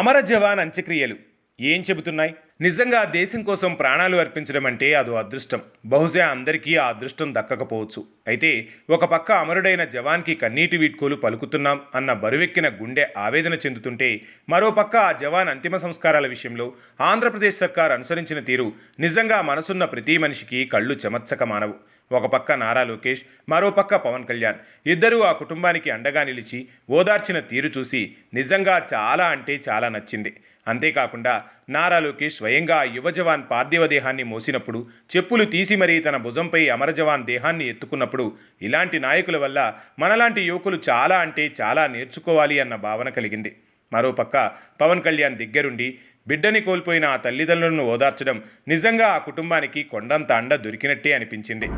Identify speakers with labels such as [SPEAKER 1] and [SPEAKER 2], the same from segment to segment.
[SPEAKER 1] అమర జవాన్ అంత్యక్రియలు ఏం చెబుతున్నాయి? నిజంగా దేశం కోసం ప్రాణాలు అర్పించడం అంటే అదో అదృష్టం. బహుశా అందరికీ ఆ అదృష్టం దక్కకపోవచ్చు. అయితే ఒక పక్క అమరుడైన జవాన్కి కన్నీటి వీడ్కోలు పలుకుతున్నాం అన్న బరువెక్కిన గుండె ఆవేదన చెందుతుంటే, మరో పక్క ఆ జవాన్ అంతిమ సంస్కారాల విషయంలో ఆంధ్రప్రదేశ్ సర్కార్ అనుసరించిన తీరు నిజంగా మనసున్న ప్రతి మనిషికి కళ్ళు చెమర్చక మానవు. ఒక పక్క నారా లోకేష్, మరో పక్క పవన్ కళ్యాణ్ ఇద్దరూ ఆ కుటుంబానికి అండగా నిలిచి ఓదార్చిన తీరు చూసి నిజంగా చాలా అంటే చాలా నచ్చింది. అంతేకాకుండా నారా లోకేష్ స్వయంగా ఆ యువ జవాన్ పార్థివ దేహాన్ని మోసినప్పుడు, చెప్పులు తీసి మరీ తన భుజంపై అమర జవాన్ దేహాన్ని ఎత్తుకున్నప్పుడు, ఇలాంటి నాయకుల వల్ల మనలాంటి యువకులు చాలా అంటే చాలా నేర్చుకోవాలి అన్న భావన కలిగింది. మరోపక్క పవన్ కళ్యాణ్ దగ్గరుండి బిడ్డని కోల్పోయిన ఆ తల్లిదండ్రులను ఓదార్చడం నిజంగా ఆ కుటుంబానికి కొండంత అండ దొరికినట్టే అనిపించింది.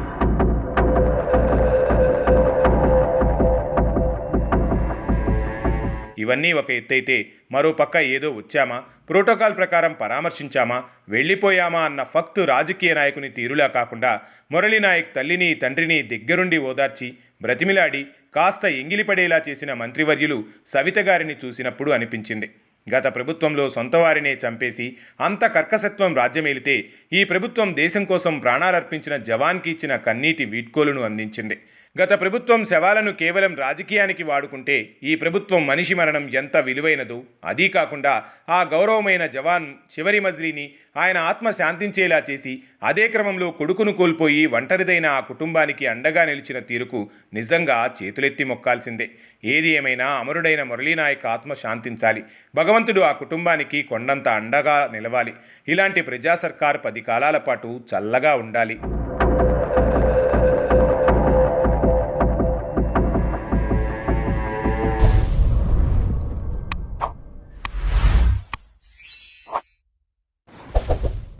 [SPEAKER 1] ఇవన్నీ ఒక ఎత్తైతే, మరోపక్క ఏదో వచ్చామా, ప్రోటోకాల్ ప్రకారం పరామర్శించామా, వెళ్ళిపోయామా అన్న ఫక్తు రాజకీయ నాయకుని తీరులా కాకుండా, మురళీ నాయక్ తల్లిని తండ్రిని దగ్గరుండి ఓదార్చి బ్రతిమిలాడి కాస్త ఎంగిలిపడేలా చేసిన మంత్రివర్యులు సవిత గారిని చూసినప్పుడు అనిపించింది. గత ప్రభుత్వంలో సొంతవారినే చంపేసి అంత కర్కసత్వం రాజ్యమేలితే, ఈ ప్రభుత్వం దేశం కోసం ప్రాణాలర్పించిన జవాన్కి ఇచ్చిన కన్నీటి వీడ్కోలును అందించింది. గత ప్రభుత్వం శవాలను కేవలం రాజకీయానికి వాడుకుంటే, ఈ ప్రభుత్వం మనిషి మరణం ఎంత విలువైనదో, అదీ కాకుండా ఆ గౌరవమైన జవాన్ చివరి మజిలీని ఆయన ఆత్మ శాంతించేలా చేసి, అదే క్రమంలో కొడుకును కోల్పోయి ఒంటరిదైన ఆ కుటుంబానికి అండగా నిలిచిన తీరుకు నిజంగా చేతులెత్తి మొక్కాల్సిందే. ఏది ఏమైనా అమరుడైన మురళీనాయక్ ఆత్మ శాంతించాలి. భగవంతుడు ఆ కుటుంబానికి కొండంత అండగా నిలవాలి. ఇలాంటి ప్రజా సర్కార్ 10 కాలాల పాటు చల్లగా ఉండాలి.